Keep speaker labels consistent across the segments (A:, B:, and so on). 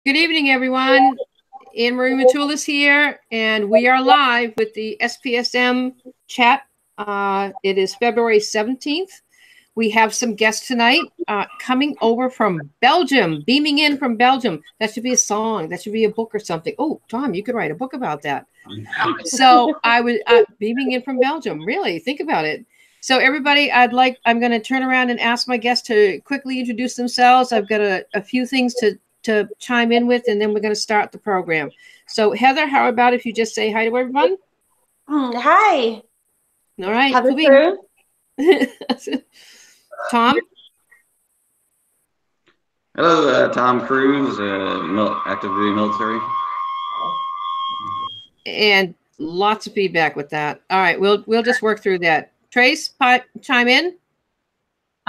A: Good evening, everyone. Anne Marie Matulis here, and we are live with the SPSM chat. It is February 17th. We have some guests tonight coming over from Belgium, beaming in from Belgium. That should be a song. That should be a book or something. Oh, Tom, you could write a book about that. So I would beaming in from Belgium. Really, think about it. So everybody, I'm going to turn around and ask my guests to quickly introduce themselves. I've got a few things to chime in with, and then we're going to start the program. So Heather, how about if you just say hi to everyone?
B: Hi.
A: All right.
B: Heather Cruz.
A: Tom?
C: Hello, Tom Cruz, active duty military.
A: And lots of feedback with that. All right, we'll just work through that. Trace, chime in.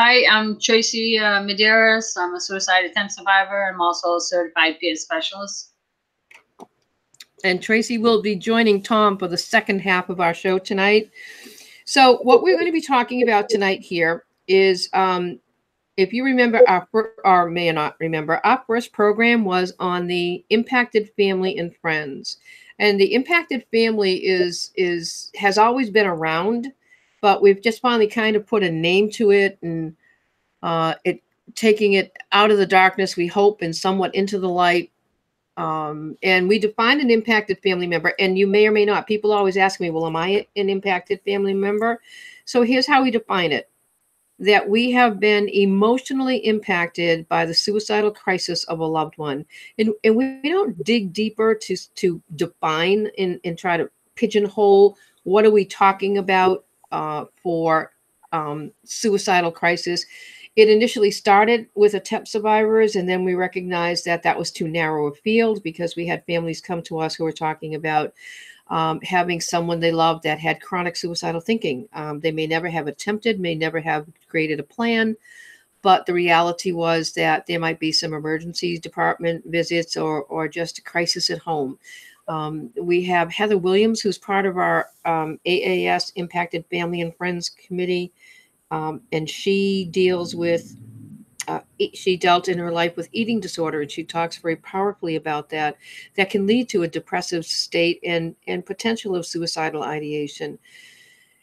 D: Hi, I'm Tracey Medeiros. I'm a suicide attempt survivor. I'm also a certified peer specialist.
A: And Tracey will be joining Tom for the second half of our show tonight. So what we're going to be talking about tonight here is, if you remember or may not remember, our first program was on the impacted family and friends. And the impacted family has always been around, but we've just finally kind of put a name to it, and taking it out of the darkness, we hope, and somewhat into the light. And we define an impacted family member, and you may or may not. People always ask me, well, am I an impacted family member? So here's how we define it: that we have been emotionally impacted by the suicidal crisis of a loved one. And we don't dig deeper to define and try to pigeonhole what are we talking about for suicidal crisis. It initially started with attempt survivors, and then we recognized that that was too narrow a field because we had families come to us who were talking about having someone they loved that had chronic suicidal thinking. They may never have attempted, may never have created a plan, but the reality was that there might be some emergency department visits or just a crisis at home. We have Heather Williams, who's part of our AAS Impacted Family and Friends Committee, and she deals with she dealt in her life with eating disorder, and she talks very powerfully about that can lead to a depressive state and potential of suicidal ideation.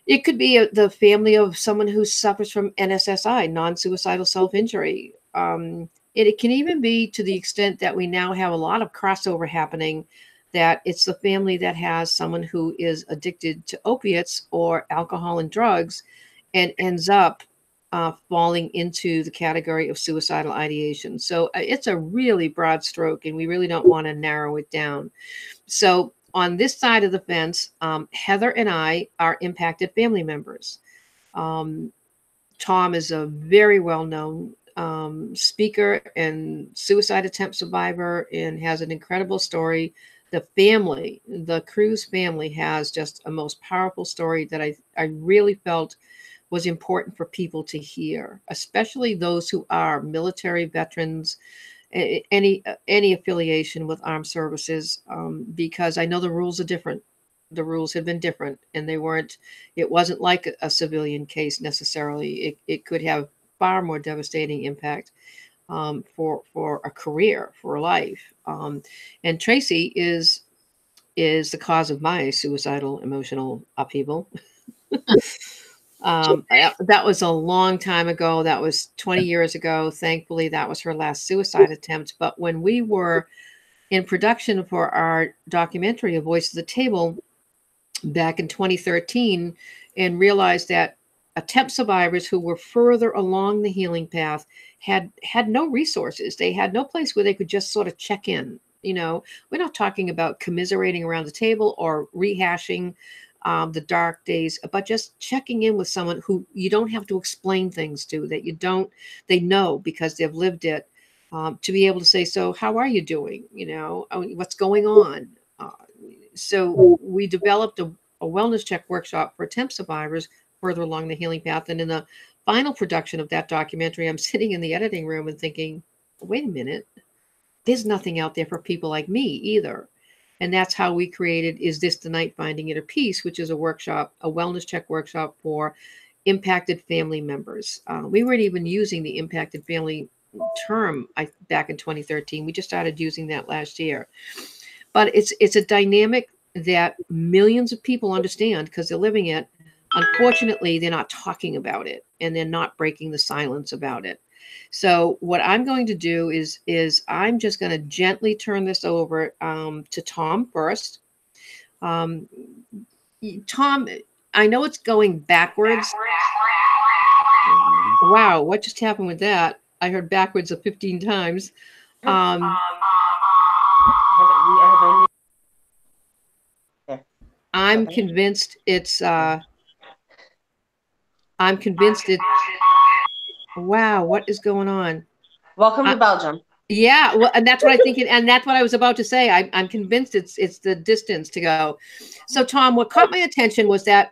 A: It could be the family of someone who suffers from NSSI, non-suicidal self-injury. It can even be to the extent that we now have a lot of crossover happening, that it's the family that has someone who is addicted to opiates or alcohol and drugs and ends up falling into the category of suicidal ideation. So it's a really broad stroke, and we really don't want to narrow it down. So on this side of the fence, Heather and I are impacted family members. Tom is a very well-known speaker and suicide attempt survivor and has an incredible story. The Cruz family has just a most powerful story that I really felt was important for people to hear, especially those who are military veterans, any affiliation with armed services, because I know the rules are different. The rules have been different, and it wasn't like a civilian case necessarily. It could have far more devastating impact for a career, for a life. And Tracey is the cause of my suicidal emotional upheaval. That was a long time ago. That was 20 years ago. Thankfully, that was her last suicide attempt. But when we were in production for our documentary, A Voice at the Table, back in 2013, and realized that attempt survivors who were further along the healing path had no resources. They had no place where they could just sort of check in. We're not talking about commiserating around the table or rehashing the dark days, but just checking in with someone who you don't have to explain things to, that they know because they've lived it, to be able to say, so how are you doing? What's going on? So we developed a wellness check workshop for attempt survivors further along the healing path. And in the final production of that documentary, I'm sitting in the editing room and thinking, wait a minute, there's nothing out there for people like me either. And that's how we created Is This the Night Finding Inner Peace, which is a wellness check workshop for impacted family members. We weren't even using the impacted family term back in 2013. We just started using that last year. But it's a dynamic that millions of people understand because they're living it. Unfortunately, they're not talking about it, and they're not breaking the silence about it. So what I'm going to do is I'm just going to gently turn this over to Tom first. Tom, I know it's going backwards. Wow, what just happened with that? I heard backwards 15 times. I'm convinced it's wow, what is going on?
B: Welcome to Belgium.
A: Yeah, well, and that's what I think, and that's what I was about to say. I'm convinced it's the distance to go. So, Tom, what caught my attention was that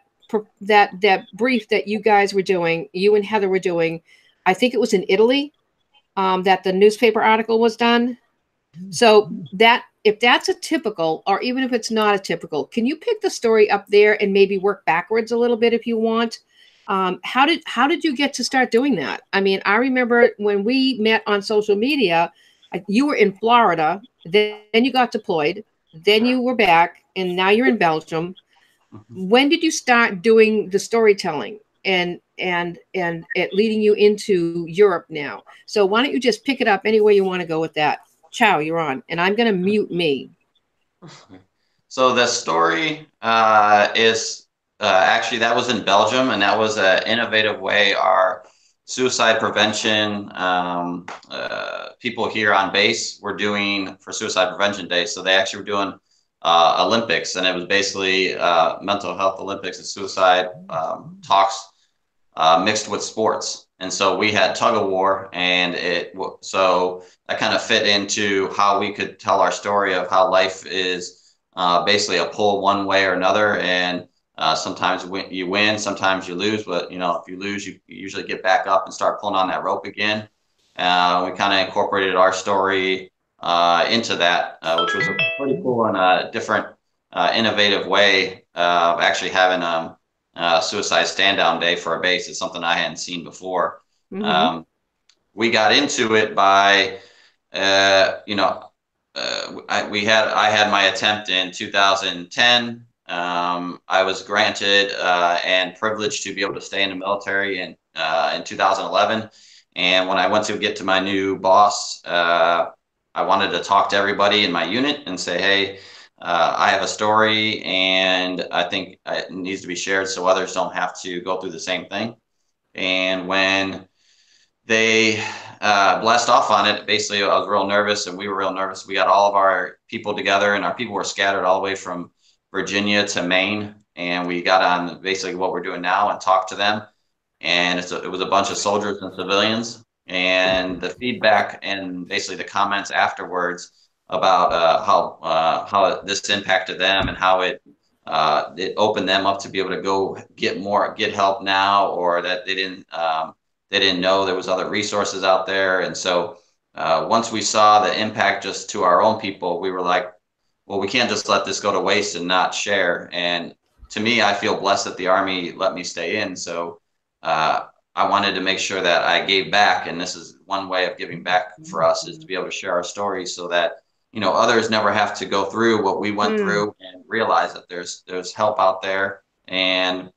A: brief that you guys were doing, you and Heather were doing. I think it was in Italy that the newspaper article was done. So that if that's a typical, or even if it's not a typical, can you pick the story up there and maybe work backwards a little bit if you want? How did you get to start doing that? I mean, I remember when we met on social media, you were in Florida, then you got deployed, then you were back, and now you're in Belgium. When did you start doing the storytelling and it leading you into Europe now? So why don't you just pick it up any way you want to go with that? Ciao, you're on, and I'm going to mute me.
C: So the story is actually that was in Belgium, and that was an innovative way our suicide prevention people here on base were doing for Suicide Prevention Day. So they actually were doing Olympics, and it was basically mental health Olympics and suicide talks mixed with sports. And so we had tug of war, and so that kind of fit into how we could tell our story of how life is basically a pull one way or another. And sometimes you win, sometimes you lose. But, you know, if you lose, you usually get back up and start pulling on that rope again. We kind of incorporated our story into that, which was a pretty cool and a different, innovative way of actually having suicide stand down day for a base. It's something I hadn't seen before. We got into it by, you know, I had my attempt in 2010. I was granted and privileged to be able to stay in the military in 2011. And when I went to get to my new boss, I wanted to talk to everybody in my unit and say, hey, I have a story, and I think it needs to be shared so others don't have to go through the same thing. And when they blessed off on it, basically I was real nervous, and we were real nervous. We got all of our people together, and our people were scattered all the way from Virginia to Maine. And we got on basically what we're doing now and talked to them. And it was a bunch of soldiers and civilians. And the feedback and basically the comments afterwards about how this impacted them and how it opened them up to be able to go get help now, or that they didn't know there was other resources out there. And so once we saw the impact just to our own people, we were like, well, we can't just let this go to waste and not share. And to me, I feel blessed that the Army let me stay in. So I wanted to make sure that I gave back, and this is one way of giving back for us, is to be able to share our stories so that, you know, others never have to go through what we went through, and realize that there's help out there, and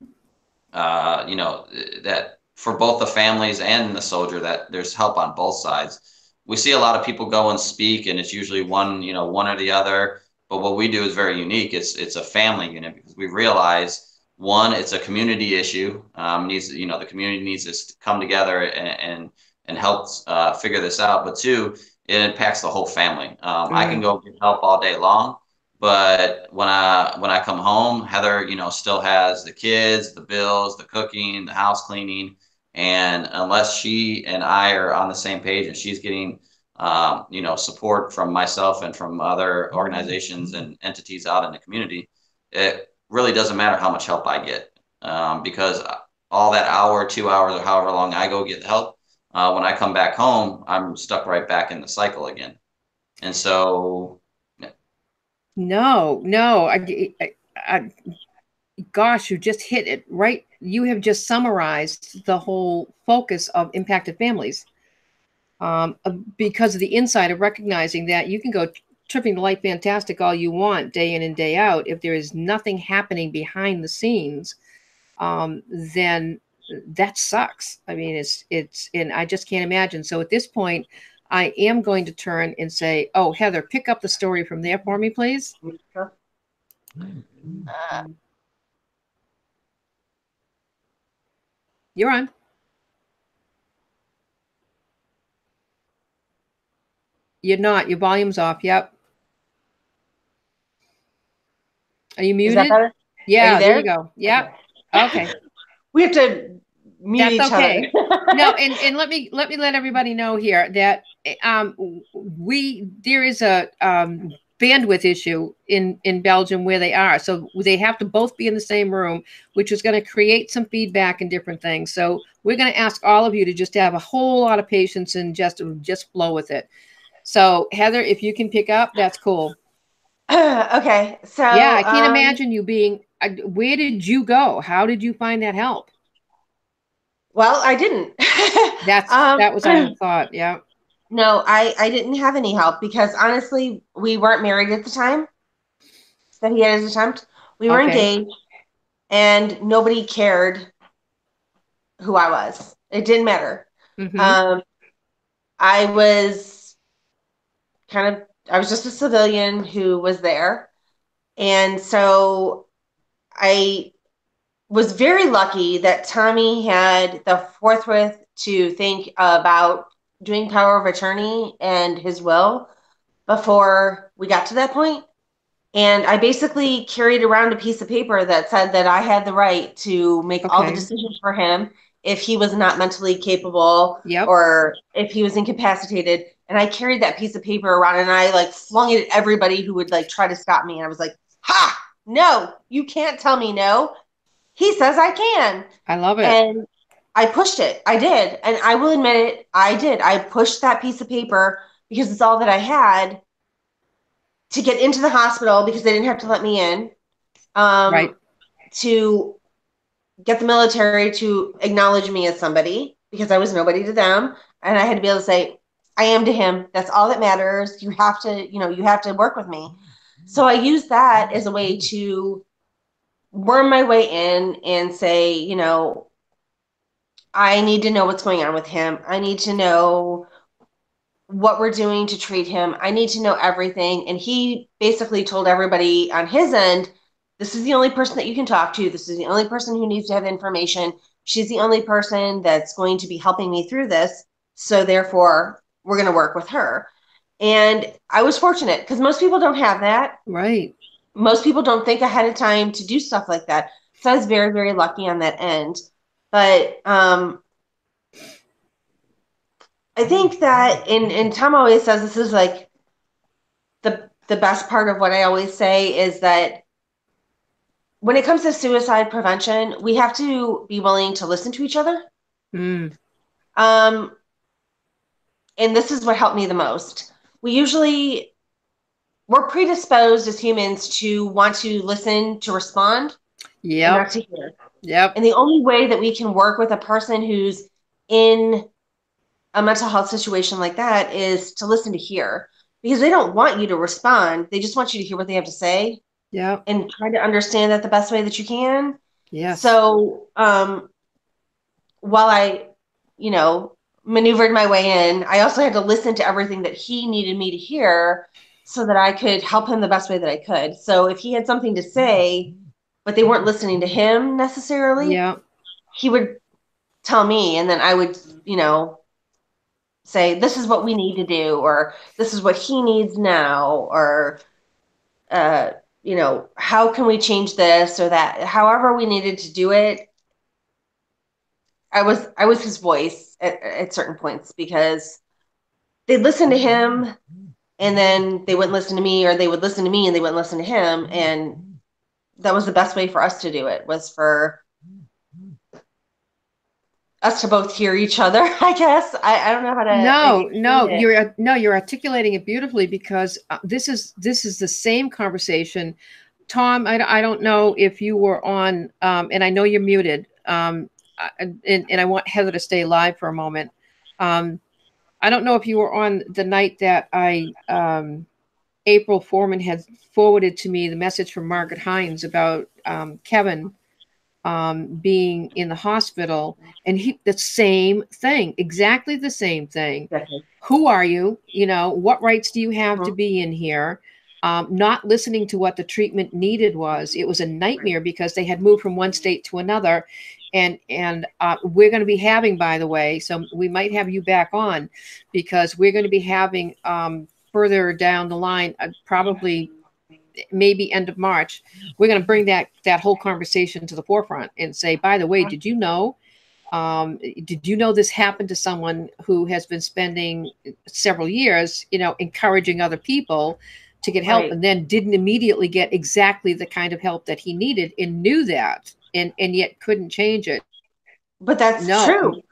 C: you know, that for both the families and the soldier, that there's help on both sides. We see a lot of people go and speak, and it's usually one or the other. But what we do is very unique. It's a family unit, because we realize, one, it's a community issue. The community needs to come together and help figure this out. But two, it impacts the whole family. I can go get help all day long, but when I come home, Heather, still has the kids, the bills, the cooking, the house cleaning, and unless she and I are on the same page, and she's getting support from myself and from other organizations and entities out in the community, it really doesn't matter how much help I get, because all that hour, 2 hours, or however long I go get help, when I come back home, I'm stuck right back in the cycle again. And so,
A: no, gosh, you just hit it right. You have just summarized the whole focus of impacted families. because of the insight of recognizing that you can go tripping the light fantastic all you want day in and day out. If there is nothing happening behind the scenes, then that sucks. I mean, and I just can't imagine. So at this point, I am going to turn and say, oh, Heather, pick up the story from there for me, please. You're on. You're not. Your volume's off. Yep. Are you muted?
B: Is that better?
A: Yeah, there
B: there
A: you go. Yep. Okay.
B: We have to mute
A: That's
B: each
A: okay.
B: other.
A: No, and let everybody know here that there is a bandwidth issue in Belgium where they are, so they have to both be in the same room, which is going to create some feedback and different things. So we're going to ask all of you to just have a whole lot of patience and just flow with it. So Heather, if you can pick up, that's cool.
B: Okay, so
A: yeah, I can't imagine you being. Where did you go? How did you find that help?
B: Well, I didn't.
A: That was our thought. Yeah.
B: No, I didn't have any help because honestly, we weren't married at the time that he had his attempt. We were engaged, and nobody cared who I was. It didn't matter.
A: Mm-hmm.
B: I was I was just a civilian who was there. And so I was very lucky that Tommy had the forthright to think about doing power of attorney and his will before we got to that point. And I basically carried around a piece of paper that said that I had the right to make all the decisions for him if he was not mentally capable or if he was incapacitated. And I carried that piece of paper around and I like flung it at everybody who would like try to stop me. And I was like, ha, no, you can't tell me no. He says I can.
A: I love it.
B: And I pushed it. I did. And I will admit it, I did. I pushed that piece of paper because it's all that I had to get into the hospital because they didn't have to let me in. To get the military to acknowledge me as somebody because I was nobody to them. And I had to be able to say, I am to him. That's all that matters. You have to work with me. So I used that as a way to worm my way in and say, I need to know what's going on with him. I need to know what we're doing to treat him. I need to know everything. And he basically told everybody on his end, this is the only person that you can talk to. This is the only person who needs to have information. She's the only person that's going to be helping me through this. So therefore, we're going to work with her. And I was fortunate because most people don't have that.
A: Right.
B: Most people don't think ahead of time to do stuff like that. So I was very, very lucky on that end. But I think that, and Tom always says this is like the best part of what I always say is that when it comes to suicide prevention, we have to be willing to listen to each other. And this is what helped me the most. We're predisposed as humans to want to listen, to respond, and not to hear.
A: Yep.
B: And the only way that we can work with a person who's in a mental health situation like that is to listen to hear, because they don't want you to respond. They just want you to hear what they have to say.
A: Yeah.
B: And try to understand that the best way that you can.
A: Yes.
B: So while I, maneuvered my way in, I also had to listen to everything that he needed me to hear so that I could help him the best way that I could. So if he had something to say, but they weren't listening to him necessarily, he would tell me, and then I would, say, this is what we need to do, or this is what he needs now, or, how can we change this or that? However we needed to do it, I was his voice at certain points because they'd listen to him and then they wouldn't listen to me, or they would listen to me and they wouldn't listen to him. And that was the best way for us to do it, was for us to both hear each other, I guess. I don't know how to.
A: You're articulating it beautifully, because this is the same conversation. Tom, I don't know if you were on, and I know you're muted, and I want Heather to stay live for a moment. I don't know if you were on the night that April Foreman had forwarded to me the message from Margaret Hines about Kevin being in the hospital, and the same thing, exactly the same thing.
B: Exactly.
A: Who are you? You know, what rights do you have to be in here? Not listening to what the treatment needed was. It was a nightmare because they had moved from one state to another. And we're going to be having, by the way, so we might have you back on, because we're going to be having further down the line, probably maybe end of March, we're going to bring that whole conversation to the forefront and say, by the way, did you know this happened to someone who has been spending several years, you know, encouraging other people to get help,
B: Right.
A: and then didn't immediately get exactly the kind of help that he needed, and knew that, and yet couldn't change it.
B: But that's
A: No,
B: true.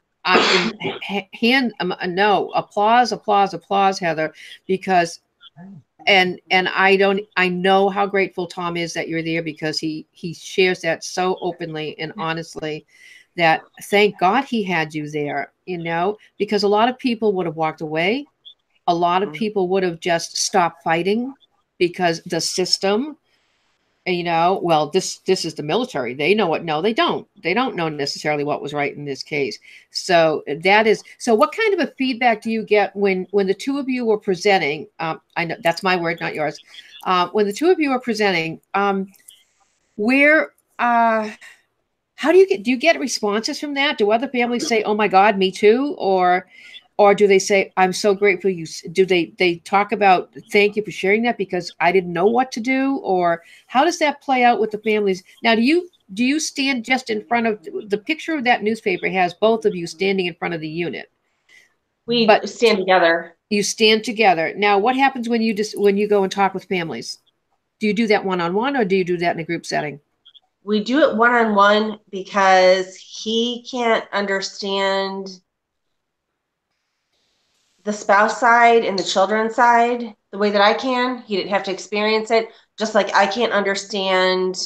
A: No, applause, Heather, because and I know how grateful Tom is that you're there, because he shares that so openly and honestly, that thank God he had you there, you know, because a lot of people would have walked away. A lot of people would have just stopped fighting, because the system, you know, well, this is the military. They know what. No, they don't. They don't know necessarily what was right in this case. So what kind of a feedback do you get when the two of you were presenting? I know that's my word, not yours. When the two of you are presenting, where how do you get responses from that? Do other families say, "Oh my God, me too," or do they say, "I'm so grateful you"? Do they talk about, "Thank you for sharing that because I didn't know what to do"? Or how does that play out with the families? Now, do you stand just in front of the picture of that newspaper has both of you standing in front of the unit?
B: We
A: But
B: stand together.
A: you stand together. Now, what happens when you go and talk with families? Do you do that one-on-one, or do you do that in a group setting?
B: We do it one-on-one because he can't understand the spouse side and the children's side the way that I can. He didn't have to experience it, just like I can't understand.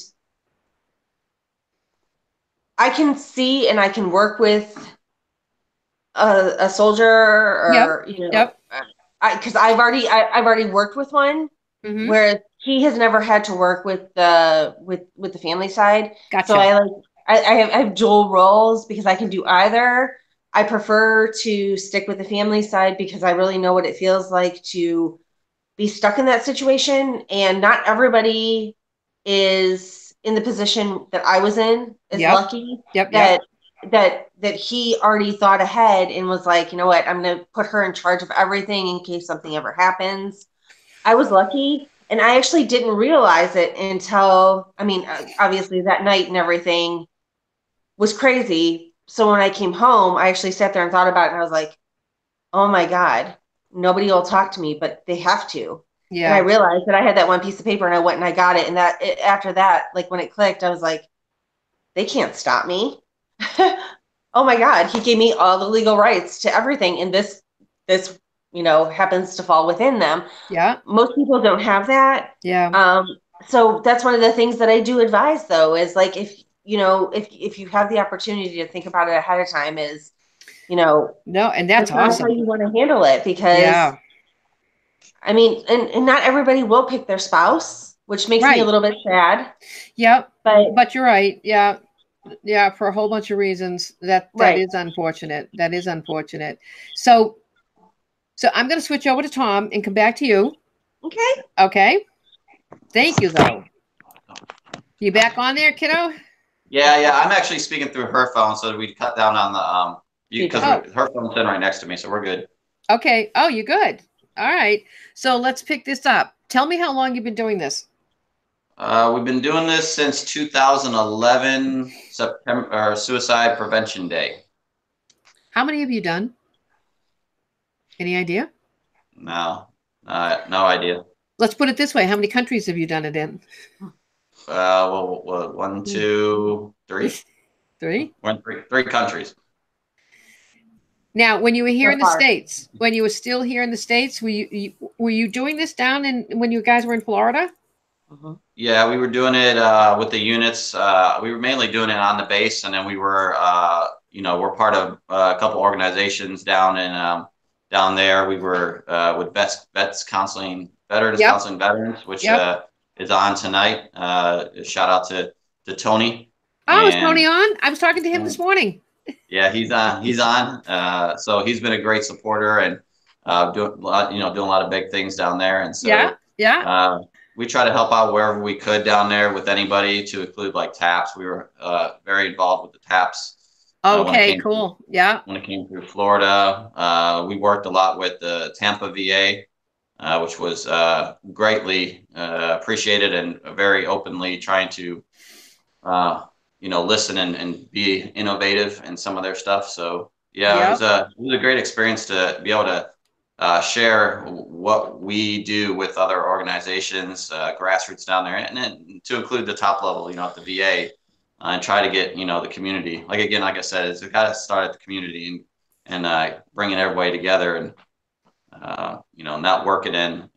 B: I can see and I can work with a soldier, or
A: Yep.
B: because I've already worked with one,
A: Mm-hmm.
B: whereas he has never had to work with the family side.
A: Gotcha.
B: So I have dual roles because I can do either. I prefer to stick with the family side because I really know what it feels like to be stuck in that situation, and not everybody is in the position that I was in, is lucky that he already thought ahead and was like, you know what, I'm going to put her in charge of everything in case something ever happens. I was lucky, and I actually didn't realize it until, I mean, obviously that night and everything was crazy. So when I came home, I actually sat there and thought about it, and I was like, oh my God, nobody will talk to me, but they have to.
A: Yeah.
B: And I realized that I had that one piece of paper, and I went and I got it. And after that, like when it clicked, I was like, they can't stop me. Oh my God, he gave me all the legal rights to everything. And this, happens to fall within them.
A: Yeah.
B: Most people don't have that.
A: Yeah.
B: So that's one of the things that I do advise, though, is like, if you have the opportunity to think about it ahead of time, is,
A: no, and that's awesome.
B: how you want to handle it, because I mean, and not everybody will pick their spouse, which makes me a little bit sad.
A: Yep.
B: But
A: you're right. Yeah. Yeah. For a whole bunch of reasons that is unfortunate. That is unfortunate. So I'm going to switch over to Tom and come back to you. Okay. Thank you, though. You back on there, kiddo?
C: Yeah. I'm actually speaking through her phone, so we cut down on the because her phone's in right next to me, so we're good.
A: Okay. Oh, you're good. All right. So let's pick this up. Tell me how long you've been doing this.
C: We've been doing this since 2011, September, Suicide Prevention Day.
A: How many have you done? Any idea?
C: No idea.
A: Let's put it this way. How many countries have you done it in?
C: Well, 1, 2, 3.
A: 3?
C: 3 countries.
A: Now, when you were here in the States, when you were still here in the States, were you doing this down when you guys were in Florida?
C: Yeah, we were doing it with the units. We were mainly doing it on the base, and then we were, we're part of a couple organizations down down there. We were with Veterans Counseling Veterans, which is on tonight. Shout out to Tony.
A: Oh, is Tony on? I was talking to him this morning.
C: Yeah, he's on. He's on. So he's been a great supporter and doing a lot of big things down there. And so we try to help out wherever we could down there with anybody, to include like TAPS. We were very involved with the TAPS.
A: Okay, cool.
C: When it came through Florida, we worked a lot with the Tampa VA, which was greatly appreciated, and very openly trying to, listen and be innovative in some of their stuff. So it was a great experience to be able to share what we do with other organizations, grassroots down there, and then to include the top level, at the VA, and try to get, the community. Like I said, it's got to start at the community and bringing everybody together, and not working in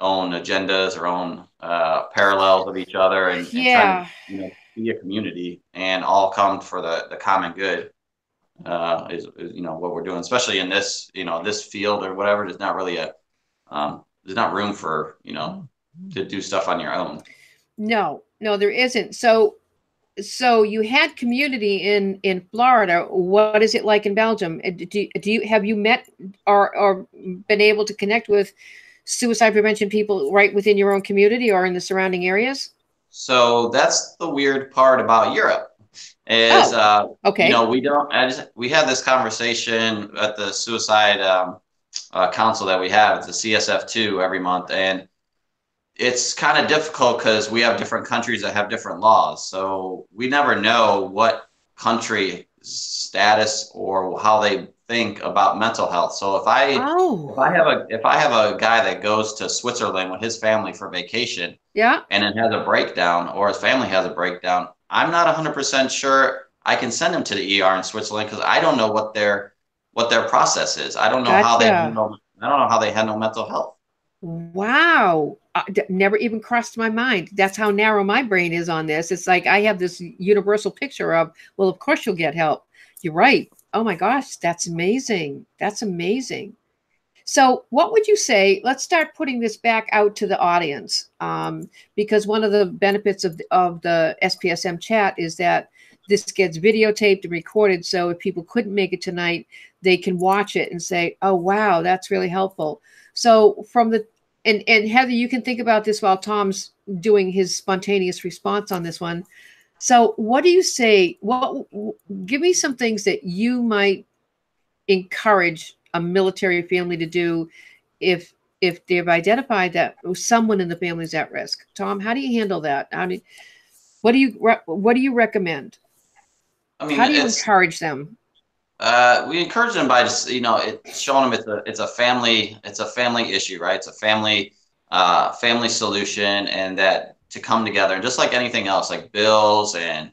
C: own agendas or own parallels of each other, and trying to, be a community and all come for the common good. Is what we're doing, especially in this this field or whatever. There's not really there's not room for to do stuff on your own.
A: No, there isn't. So you had community in Florida. What is it like in Belgium? Have you met or been able to connect with suicide prevention people right within your own community or in the surrounding areas?
C: So that's the weird part about Europe. Is
A: okay.
C: We had this conversation at the suicide council that we have at the CSF2 every month, and it's kind of difficult because we have different countries that have different laws, so we never know what country status or how they think about mental health. So if I have a guy that goes to Switzerland with his family for vacation, and then has a breakdown, or his family has a breakdown, I'm not 100% sure I can send him to the ER in Switzerland, because I don't know what their process is. I don't know how they handle. I don't know how they handle mental health.
A: Wow, never even crossed my mind. That's how narrow my brain is on this. It's like I have this universal picture of, well, of course you'll get help. You're right. Oh my gosh, that's amazing. That's amazing. So what would you say? Let's start putting this back out to the audience, because one of the benefits of the SPSM chat is that this gets videotaped and recorded. So if people couldn't make it tonight, they can watch it and say, oh, wow, that's really helpful. So and Heather, you can think about this while Tom's doing his spontaneous response on this one. So what do you say? Give me some things that you might encourage a military family to do if they've identified that someone in the family is at risk. Tom, how do you handle that? What do you recommend?
C: I mean,
A: how do you encourage them?
C: We encourage them by just showing them it's a family issue, right? It's a family solution, and that to come together, and just like anything else, like bills and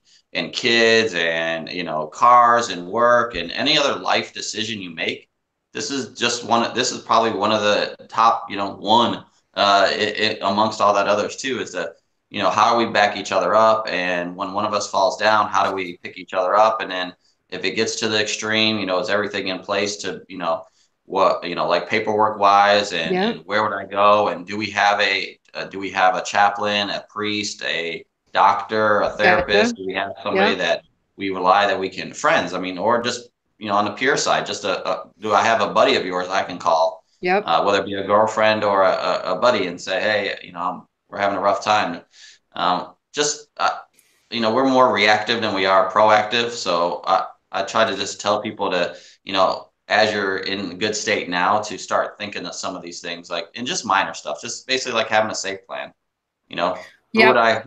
C: kids and cars and work and any other life decision you make, this is probably one of the top amongst all that others too, is that how do we back each other up, and when one of us falls down, how do we pick each other up, and then if it gets to the extreme, is everything in place to like paperwork wise, and where would I go, and do we have a chaplain, a priest, a doctor, a therapist? Do we have somebody that we rely, that we can friends? I mean, or just on the peer side, just do I have a buddy of yours I can call? Whether it be a girlfriend or a buddy, and say, hey, we're having a rough time. We're more reactive than we are proactive. So I try to just tell people to, as you're in a good state now, to start thinking of some of these things, and just minor stuff, just basically like having a safe plan. Who would I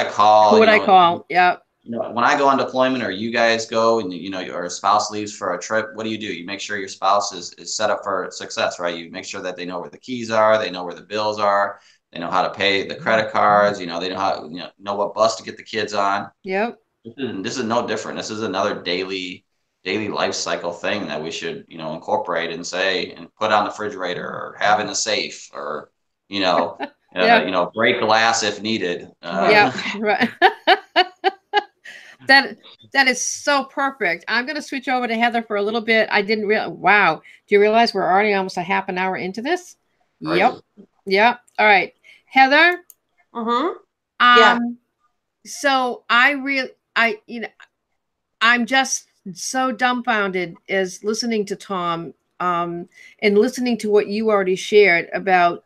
C: call?
A: Who would I call? Yeah.
C: When I go on deployment, or you guys go, and your spouse leaves for a trip, what do? You make sure your spouse is set up for success, right? You make sure that they know where the keys are, they know where the bills are, they know how to pay the credit cards, they know how know what bus to get the kids on.
A: Yep.
C: This is no different. This is another daily life cycle thing that we should incorporate and say, and put on the refrigerator, or have in the safe, or break glass if needed.
A: Yeah, right. That is so perfect. I'm going to switch over to Heather for a little bit. I didn't realize. Wow. Do you realize we're already almost a half an hour into this? Yep. Yep. All right. Heather.
B: Mm-hmm. Yeah.
A: So I'm just so dumbfounded as listening to Tom, and listening to what you already shared about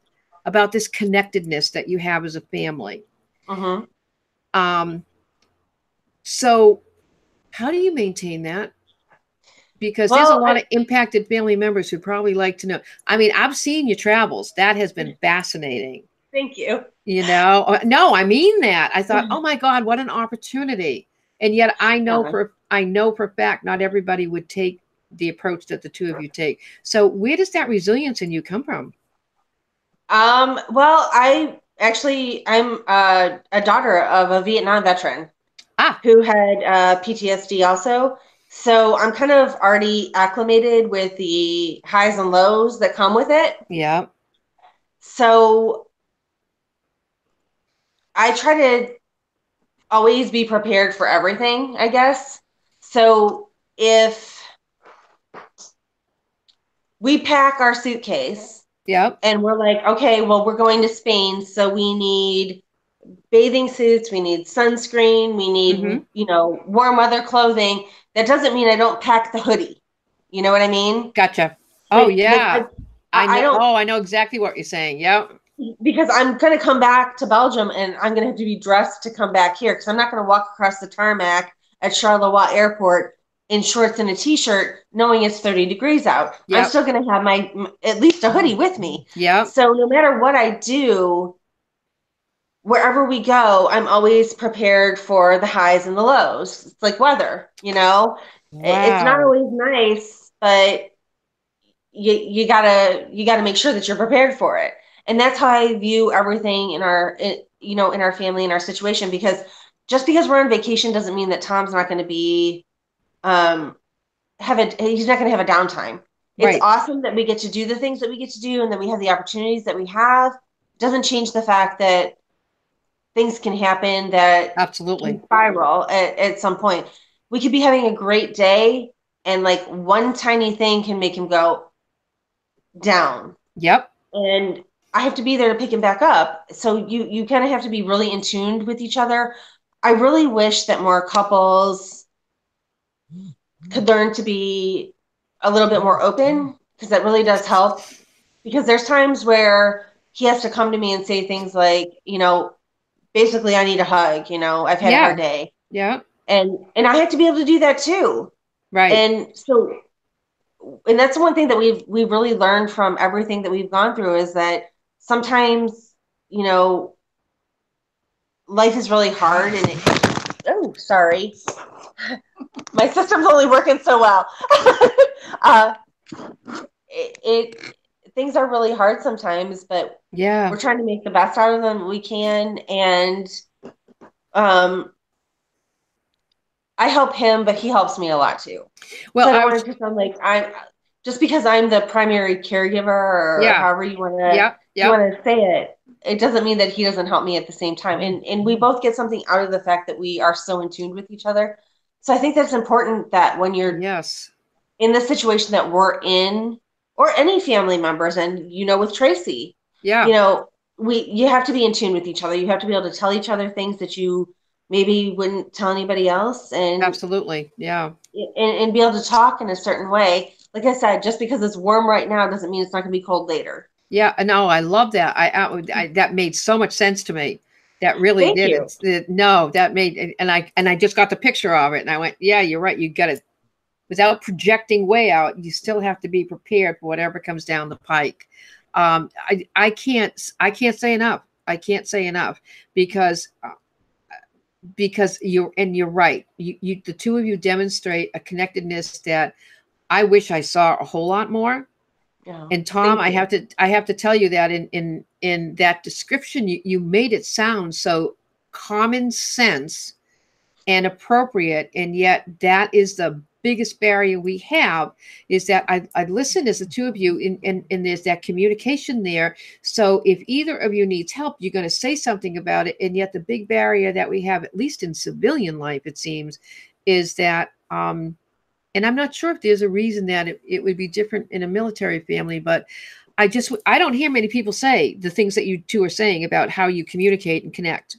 A: this connectedness that you have as a family.
B: Mm-hmm.
A: So how do you maintain that? Because there's a lot of impacted family members who probably like to know. I mean, I've seen your travels. That has been fascinating.
B: Thank you.
A: You know, no, I mean that. I thought, oh my God, what an opportunity. And yet I know for a fact not everybody would take the approach that the two of you take. So where does that resilience in you come from?
B: Well, I'm a daughter of a Vietnam veteran who had PTSD also. So I'm kind of already acclimated with the highs and lows that come with it.
A: Yeah.
B: So I try to always be prepared for everything, I guess. So if we pack our suitcase, and we're like, okay, well, we're going to Spain, so we need bathing suits, we need sunscreen, we need, warm weather clothing. That doesn't mean I don't pack the hoodie. You know what I mean?
A: Gotcha. Oh, yeah. I know exactly what you're saying. Yep.
B: Because I'm going to come back to Belgium and I'm going to have to be dressed to come back here because I'm not going to walk across the tarmac at Charleroi Airport in shorts and a t-shirt knowing it's 30 degrees out. Yep. I'm still going to have at least a hoodie with me.
A: Yeah.
B: So no matter what I do, wherever we go, I'm always prepared for the highs and the lows. It's like weather, Wow. It's not always nice, but you gotta make sure that you're prepared for it. And that's how I view everything in our family, in our situation, because just because we're on vacation doesn't mean that Tom's not going to be, he's not going to have a downtime. It's awesome that we get to do the things that we get to do and that we have the opportunities that we have. It doesn't change the fact that things can happen that
A: absolutely
B: can spiral at some point. We could be having a great day and like one tiny thing can make him go down.
A: Yep.
B: And I have to be there to pick him back up. So you kind of have to be really in tune with each other. I really wish that more couples could learn to be a little bit more open, because that really does help. Because there's times where he has to come to me and say things like, basically, I need a hug, I've had a hard day.
A: Yeah.
B: And I have to be able to do that too.
A: Right.
B: And so, and that's one thing that we've really learned from everything that we've gone through is that sometimes, life is really hard and sorry. My system's only working so well. Things are really hard sometimes, but we're trying to make the best out of them we can. And I help him, but he helps me a lot too. Well, so I don't want it to sound like just because I'm the primary caregiver or however you want to say it. It doesn't mean that he doesn't help me at the same time. And we both get something out of the fact that we are so in tune with each other. So I think that's important, that when you're in the situation that we're in, or any family members, and with Tracey, you have to be in tune with each other. You have to be able to tell each other things that you maybe wouldn't tell anybody else. And
A: absolutely. Yeah.
B: And be able to talk in a certain way. Like I said, just because it's warm right now doesn't mean it's not going to be cold later.
A: Yeah. No, I love that. I that made so much sense to me. That really
B: Thank
A: did.
B: You.
A: That made, and I just got the picture of it and I went, yeah, you're right. You got it. Without projecting way out, you still have to be prepared for whatever comes down the pike. I can't say enough. I can't say enough because you're right. You the two of you demonstrate a connectedness that I wish I saw a whole lot more.
B: Yeah,
A: and Tom, I have to tell you that in that description, you made it sound so common sense and appropriate, and yet that is the biggest barrier we have is that I listen as the two of you, and there's that communication there. So if either of you needs help, you're going to say something about it. And yet the big barrier that we have, at least in civilian life, it seems, is that, and I'm not sure if there's a reason that it would be different in a military family, but I don't hear many people say the things that you two are saying about how you communicate and connect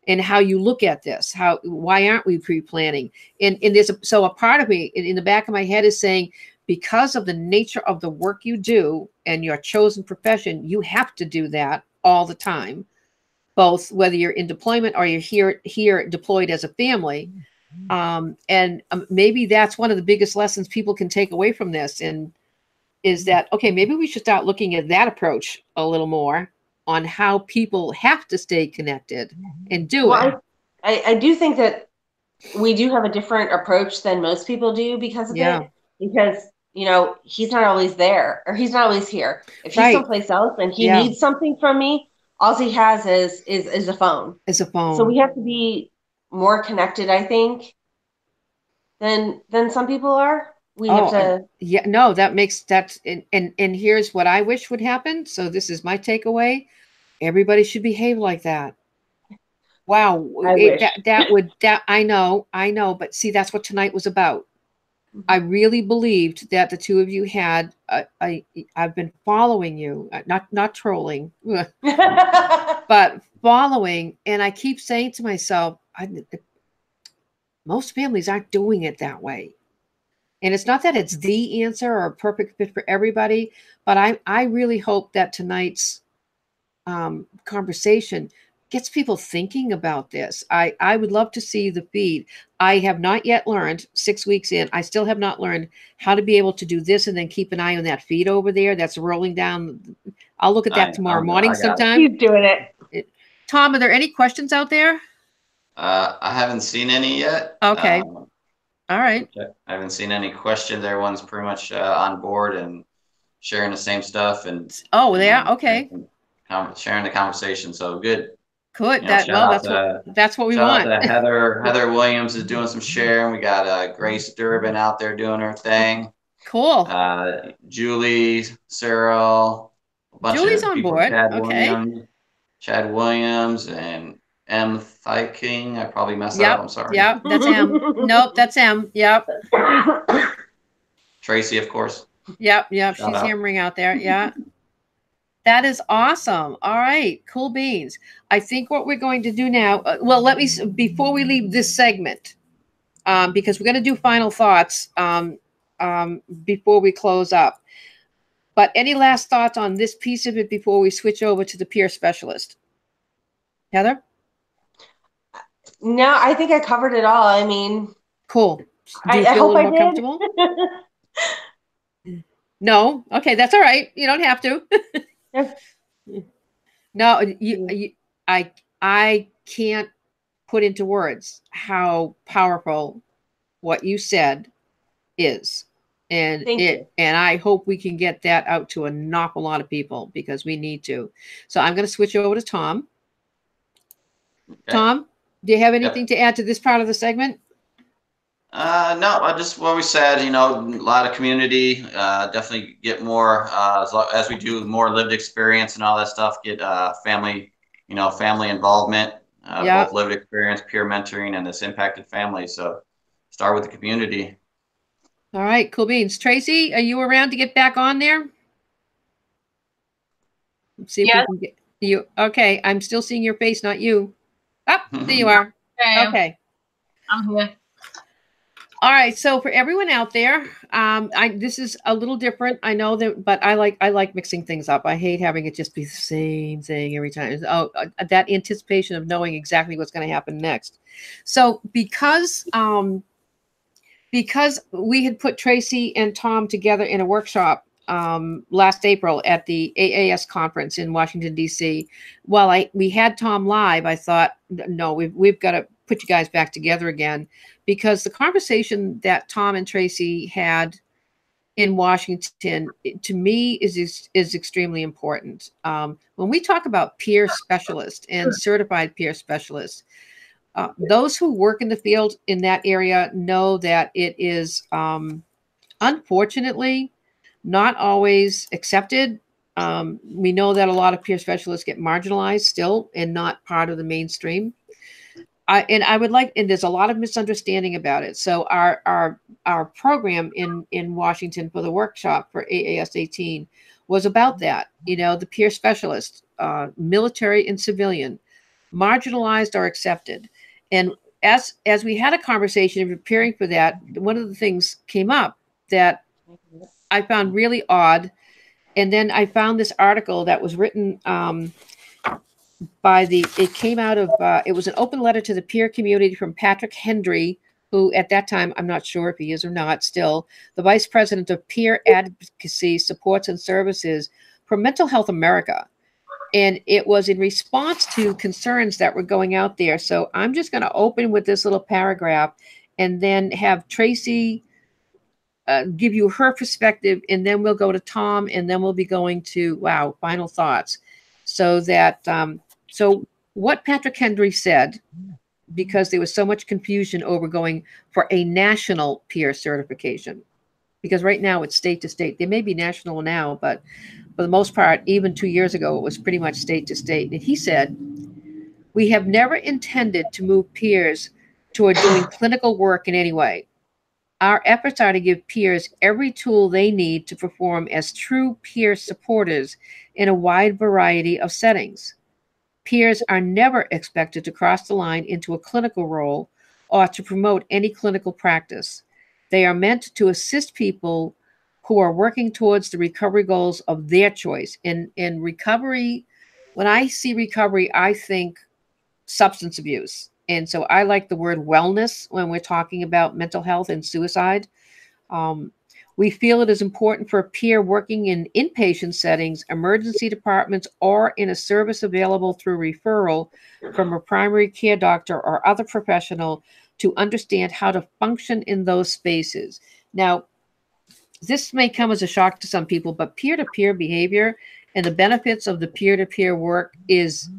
A: and how you look at this. Why aren't we pre-planning? And there's a part of me in the back of my head is saying, because of the nature of the work you do and your chosen profession, you have to do that all the time, both whether you're in deployment or you're here deployed as a family. And maybe that's one of the biggest lessons people can take away from this, and is that, okay, maybe we should start looking at that approach a little more on how people have to stay connected and do it.
B: I do think that we do have a different approach than most people do because of it. Because, he's not always there, or he's not always here. If he's someplace else and he needs something from me, all he has is a phone. Is a phone. So we have to be more connected, I think, than some people are. We have to.
A: And here's what I wish would happen. So this is my takeaway. Everybody should behave like that. Wow. I know. But see, that's what tonight was about. I really believed that the two of you had, I've been following you, not trolling, but following. And I keep saying to myself, most families aren't doing it that way. And it's not that it's the answer or a perfect fit for everybody, but I really hope that tonight's conversation gets people thinking about this. I would love to see the feed. I have not yet learned, 6 weeks in, I still have not learned how to be able to do this and then keep an eye on that feed over there that's rolling down. I'll look at that tomorrow morning sometime.
B: Keep doing it.
A: Tom, are there any questions out there?
C: I haven't seen any yet.
A: Okay. All right.
C: I haven't seen any questions. Everyone's pretty much on board and sharing the same stuff. And
A: okay.
C: Sharing the conversation. So good.
A: Good. That's what we want.
C: Shout out to Heather Williams is doing some sharing. We got Grace Durbin out there doing her thing.
A: Cool.
C: Julie, Cyril, a bunch
A: Julie's
C: of people,
A: on board.
C: Chad Williams, and M. Thyking. I probably messed that up. I'm sorry.
A: Yep, that's M. Nope, that's M. Yep.
C: Tracy, of course.
A: Yep. She's hammering out there. Yeah. That is awesome. All right. Cool beans. I think what we're going to do now, before we leave this segment, because we're going to do final thoughts before we close up. But any last thoughts on this piece of it before we switch over to the peer specialist? Heather?
B: No, I think I covered it all. I mean,
A: cool. Do you feel a little more comfortable? No? Okay, that's all right. You don't have to. No, I can't put into words how powerful what you said is. And I hope we can get that out to an awful lot of people because we need to. So I'm going to switch over to Tom. Okay. Tom, do you have anything to add to this part of the segment?
C: No, just what we said, a lot of community, definitely get more, as we do more lived experience and all that stuff, get family involvement, both lived experience, peer mentoring, and this impacted family. So start with the community.
A: All right, cool beans. Tracy, are you around to get back on there? Let's see if we can get you. Okay, I'm still seeing your face, not you. Oh, there you are. Okay.
D: I'm here.
A: All right. So for everyone out there, this is a little different. I know that, but I like mixing things up. I hate having it just be the same thing every time. That anticipation of knowing exactly what's going to happen next. So because we had put Tracy and Tom together in a workshop last April at the AAS conference in Washington, D.C. While we had Tom live, I thought, no, we've got to put you guys back together again, because the conversation that Tom and Tracy had in Washington, to me, is extremely important. When we talk about peer specialists and certified peer specialists, Those who work in the field in that area know that it is, unfortunately, not always accepted. We know that a lot of peer specialists get marginalized still and not part of the mainstream. I would like, and there's a lot of misunderstanding about it. So our program in Washington for the workshop for AAS 18 was about that. You know, the peer specialist, military and civilian, marginalized or accepted. And as we had a conversation in preparing for that, one of the things came up that I found really odd. And then I found this article that was written it came out of, it was an open letter to the peer community from Patrick Hendry, who at that time, I'm not sure if he is or not still, the Vice President of Peer Advocacy Supports and Services for Mental Health America. And it was in response to concerns that were going out there. So I'm just going to open with this little paragraph and then have Tracey give you her perspective, and then we'll go to Tom, and then we'll be going to, final thoughts. So that, so what Patrick Hendry said, because there was so much confusion over going for a national peer certification, because right now it's state to state. They may be national now, but for the most part, even 2 years ago, it was pretty much state to state. And he said, "We have never intended to move peers toward doing clinical work in any way. Our efforts are to give peers every tool they need to perform as true peer supporters in a wide variety of settings. Peers are never expected to cross the line into a clinical role or to promote any clinical practice. They are meant to assist people who are working towards the recovery goals of their choice." In recovery, when I see recovery, I think substance abuse. And so I like the word wellness when we're talking about mental health and suicide. We feel it is important for a peer working in inpatient settings, emergency departments, or in a service available through referral from a primary care doctor or other professional to understand how to function in those spaces. Now, this may come as a shock to some people, but peer-to-peer behavior and the benefits of the peer-to-peer work is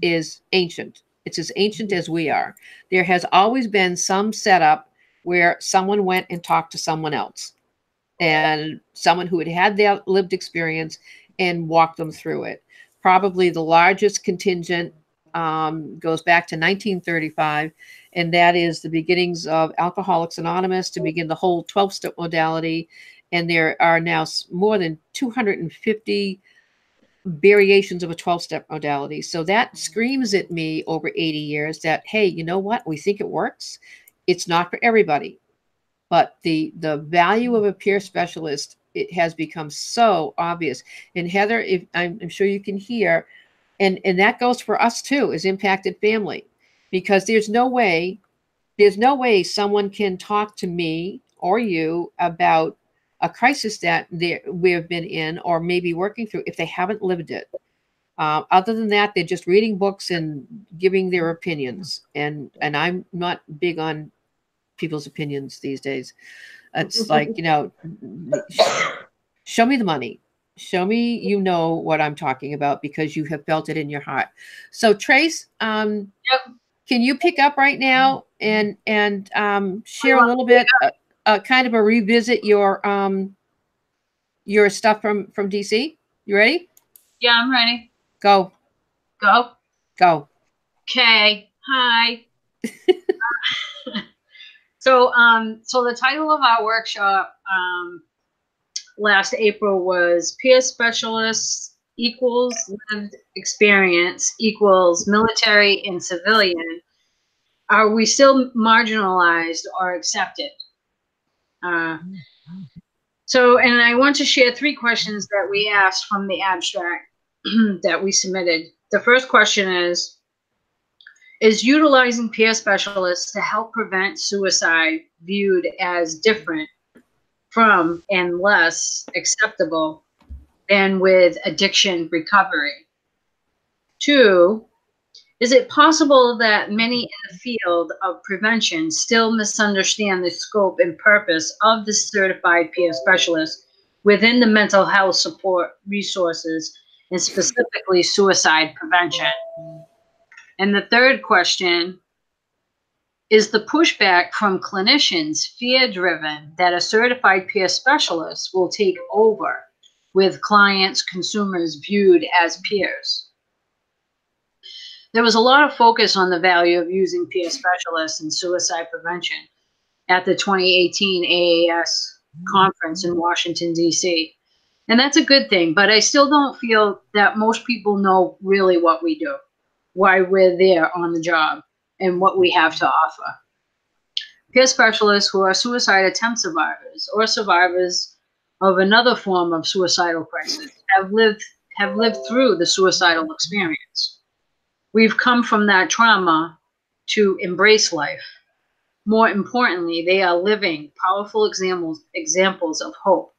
A: ancient. It's as ancient as we are. There has always been some setup where someone went and talked to someone else, and someone who had their lived experience and walked them through it. Probably the largest contingent goes back to 1935, and that is the beginnings of Alcoholics Anonymous to begin the whole 12-step modality. And there are now more than 250 variations of a 12-step modality. So that screams at me over 80 years that, hey, you know what? We think it works. It's not for everybody. But the value of a peer specialist, it has become so obvious. And Heather, if I'm sure you can hear, and that goes for us too, as impacted family, because there's no way someone can talk to me or you about a crisis that we have been in or maybe working through if they haven't lived it. Other than that, they're just reading books and giving their opinions. And I'm not big on people's opinions these days. It's like, show me the money. Show me you know what I'm talking about because you have felt it in your heart. So Trace,
D: Yep.
A: Can you pick up right now and share a little bit, kind of a revisit your stuff from DC? You ready?
D: Yeah, I'm ready.
A: Go.
D: Okay. Hi. So the title of our workshop last April was Peer Specialists equals Lived Experience equals Military and Civilian. Are we still marginalized or accepted? And I want to share 3 questions that we asked from the abstract that we submitted. The first question is utilizing peer specialists to help prevent suicide viewed as different from and less acceptable than with addiction recovery? 2, is it possible that many in the field of prevention still misunderstand the scope and purpose of the certified peer specialist within the mental health support resources and specifically suicide prevention? And the third question Is the pushback from clinicians fear-driven that a certified peer specialist will take over with clients, consumers viewed as peers? There was a lot of focus on the value of using peer specialists in suicide prevention at the 2018 AAS conference in Washington, D.C. And that's a good thing, but I still don't feel that most people know really what we do, why we're there on the job, and what we have to offer. Peer specialists who are suicide attempt survivors or survivors of another form of suicidal crisis have lived through the suicidal experience. We've come from that trauma to embrace life. More importantly, they are living, powerful examples of hope,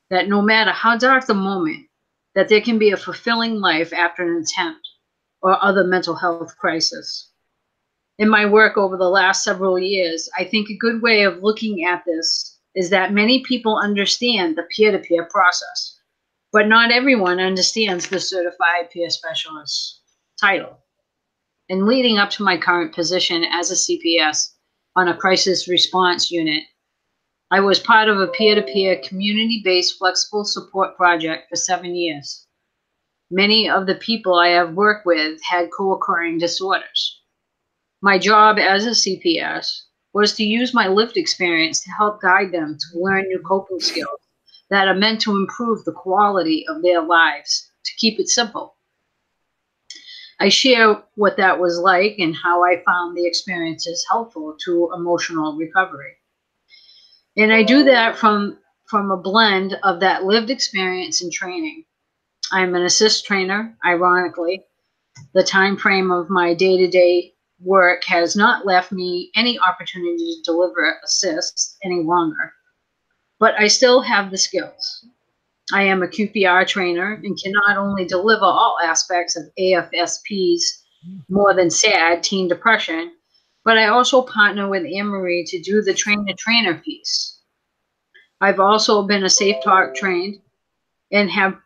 D: that no matter how dark the moment, that there can be a fulfilling life after an attempt or other mental health crisis. In my work over the last several years, I think a good way of looking at this is that many people understand the peer-to-peer process, but not everyone understands the certified peer specialist title. And leading up to my current position as a CPS on a crisis response unit, I was part of a peer-to-peer community-based flexible support project for 7 years. Many of the people I have worked with had co-occurring disorders. My job as a CPS was to use my lived experience to help guide them to learn new coping skills that are meant to improve the quality of their lives, to keep it simple. I share what that was like and how I found the experiences helpful to emotional recovery. And I do that from a blend of that lived experience and training. I'm an assist trainer, ironically. The time frame of my day-to-day work has not left me any opportunity to deliver assists any longer, but I still have the skills. I am a QPR trainer and can not only deliver all aspects of AFSP's more than sad teen depression, but I also partner with Anne-Marie to do the trainer-trainer piece. I've also been a Safe Talk trained and have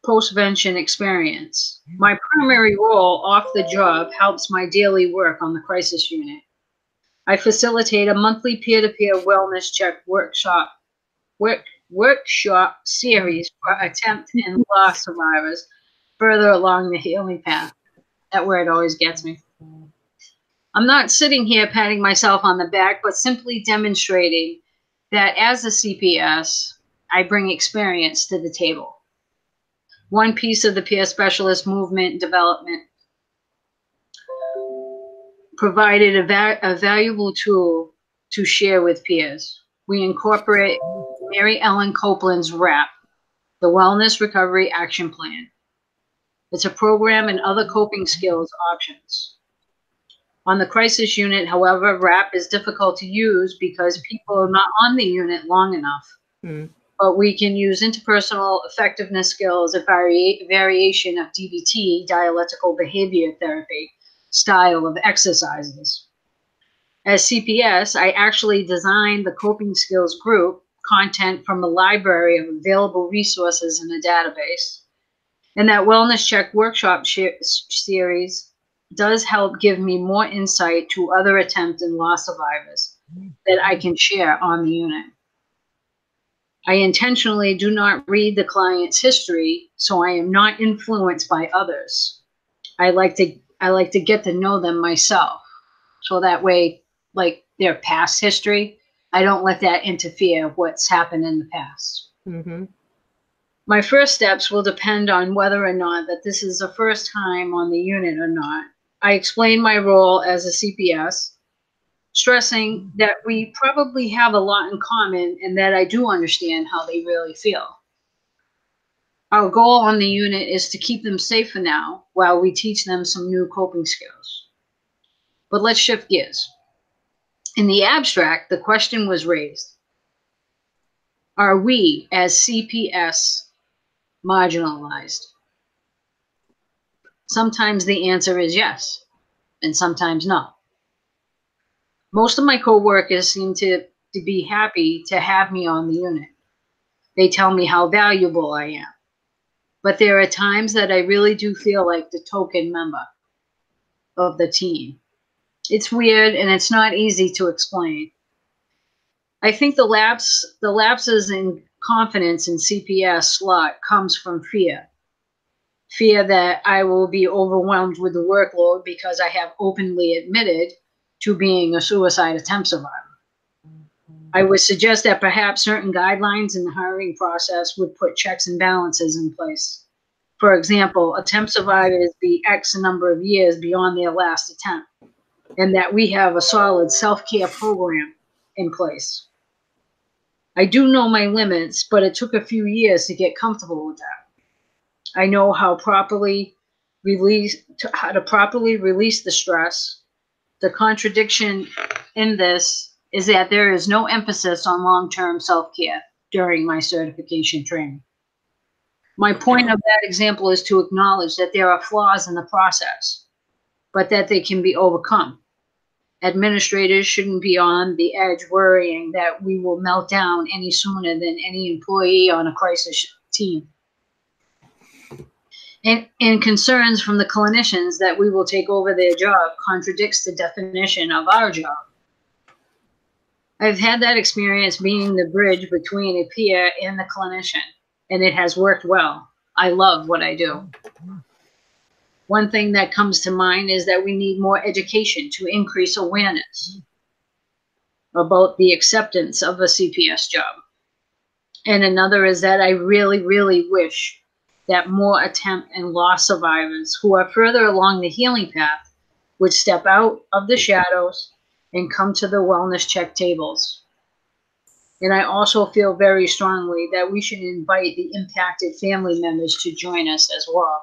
D: postvention experience. My primary role off the job helps my daily work on the crisis unit. I facilitate a monthly peer-to-peer wellness check workshop series for attempt and loss survivors further along the healing path. That word always gets me. I'm not sitting here patting myself on the back, but simply demonstrating that as a CPS, I bring experience to the table. One piece of the peer specialist movement development provided a valuable tool to share with peers. We incorporate Mary Ellen Copeland's WRAP, the Wellness Recovery Action Plan. It's a program and other coping skills options. On the crisis unit, however, WRAP is difficult to use because people are not on the unit long enough. But we can use interpersonal effectiveness skills, a variation of DBT, dialectical behavior therapy, style of exercises. As CPS, I actually designed the coping skills group, content from a library of available resources in a database. And that Wellness Check workshop series does help give me more insight to other attempt and loss survivors that I can share on the unit. I intentionally do not read the client's history, so I am not influenced by others. I like to get to know them myself. So that way, like their past history, I don't let that interfere with what's happened in the past. My first steps will depend on whether or not that this is the first time on the unit or not. I explain my role as a CPS, stressing that we probably have a lot in common and that I do understand how they really feel. Our goal on the unit is to keep them safe for now while we teach them some new coping skills. But let's shift gears. In the abstract, the question was raised: are we as CPS marginalized? Sometimes the answer is yes, and sometimes no. Most of my coworkers seem to be happy to have me on the unit. They tell me how valuable I am. But there are times that I really do feel like the token member of the team. It's weird and it's not easy to explain. I think the lapses in confidence in CPS slot comes from fear. Fear that I will be overwhelmed with the workload because I have openly admitted to being a suicide attempt survivor. I would suggest that perhaps certain guidelines in the hiring process would put checks and balances in place. For example, attempt survivors be X number of years beyond their last attempt, and that we have a solid self-care program in place. I do know my limits, but it took a few years to get comfortable with that. I know how to properly release the stress. The contradiction in this is that there is no emphasis on long-term self-care during my certification training. My point of that example is to acknowledge that there are flaws in the process, but that they can be overcome. Administrators shouldn't be on the edge worrying that we will melt down any sooner than any employee on a crisis team. And concerns from the clinicians that we will take over their job contradicts the definition of our job. I've had that experience being the bridge between a peer and the clinician, and it has worked well. I love what I do. One thing that comes to mind is that we need more education to increase awareness about the acceptance of a CPS job. And another is that I really, really wish that more attempt and loss survivors who are further along the healing path would step out of the shadows and come to the wellness check tables. And I also feel very strongly that we should invite the impacted family members to join us as well.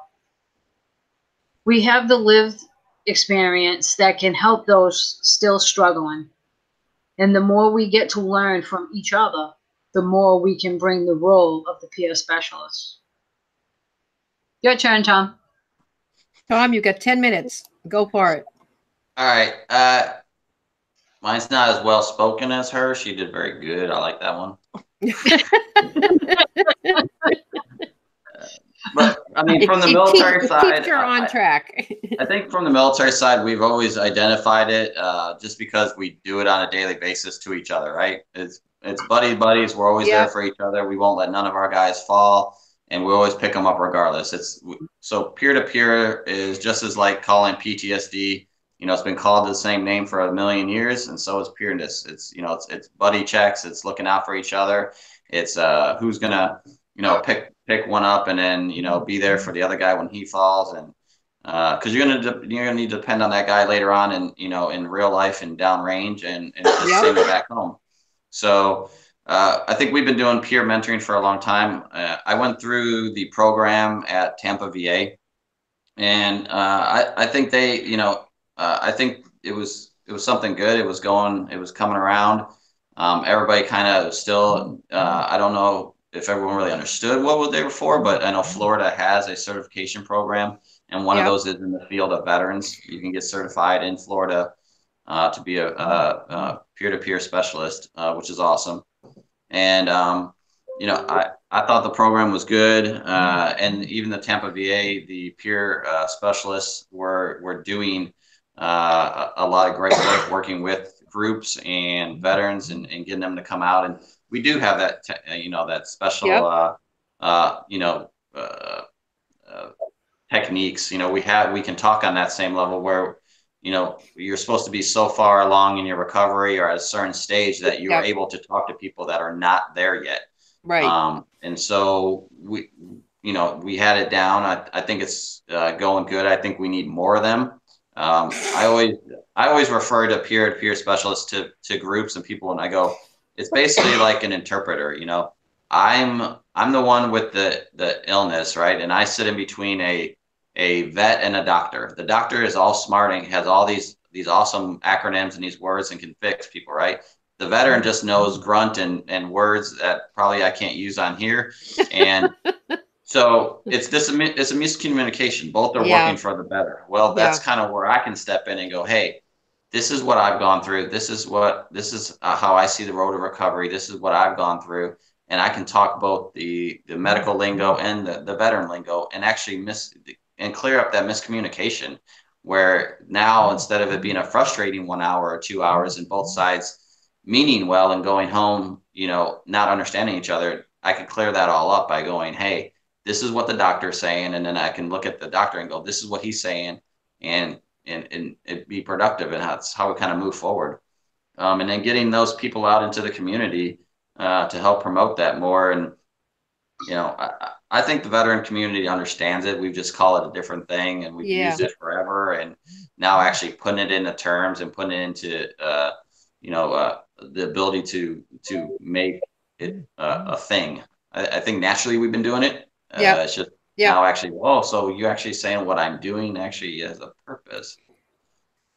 D: We have the lived experience that can help those still struggling. And the more we get to learn from each other, the more we can bring the role of the peer specialist. Your turn, Tom.
A: Tom, you got 10 minutes. Go for it.
C: All right. Mine's not as well spoken as her. She did very good. I like that one. But I mean, from the military side,
A: keeps her on track.
C: I think from the military side, we've always identified it just because we do it on a daily basis to each other, right? It's buddies. We're always there for each other. We won't let none of our guys fall, and we always pick them up regardless. So peer-to-peer is just as like calling PTSD. You know, it's been called the same name for a million years, and so is peerness. It's it's buddy checks. It's looking out for each other. It's who's gonna pick one up and then be there for the other guy when he falls, and because you're gonna need to depend on that guy later on, and in real life and downrange, and just same it back home. So I think we've been doing peer mentoring for a long time. I went through the program at Tampa VA, and I think they I think it was something good. It was coming around. Everybody kind of still, I don't know if everyone really understood what they were for, but I know Florida has a certification program, and one of those is in the field of veterans. You can get certified in Florida to be a peer-to-peer specialist, which is awesome. And I thought the program was good, and even the Tampa VA, the peer specialists were doing a lot of great work working with groups and veterans and getting them to come out. And we do have that, that special, techniques. We can talk on that same level where, you're supposed to be so far along in your recovery or at a certain stage that you're able to talk to people that are not there yet.
A: Right.
C: And so we had it down. I think it's going good. I think we need more of them. I always refer to peer-to-peer specialists to groups and people, and I go, it's basically like an interpreter. I'm the one with the illness, right? And I sit in between a vet and a doctor. The doctor is all smart and has all these awesome acronyms and these words and can fix people, right? The veteran just knows grunt and words that probably I can't use on here, and so it's a miscommunication. Both are working for the better. Well, that's kind of where I can step in and go, hey, this is what I've gone through. This is how I see the road to recovery. This is what I've gone through. And I can talk both the medical lingo and the veteran lingo and actually clear up that miscommunication. where now instead of it being a frustrating 1 hour or 2 hours and both sides meaning well and going home, you know, not understanding each other, I could clear that all up by going, hey, this is what the doctor's saying. And then I can look at the doctor and go, this is what he's saying, and it be productive. And that's how we kind of move forward. And then getting those people out into the community to help promote that more. And, you know, I think the veteran community understands it. We just call it a different thing, and we've used it forever. And now actually putting it into terms and putting it into, you know, the ability to make it a thing. I think naturally we've been doing it. It's just now actually, oh, so you're actually saying what I'm doing actually has a purpose.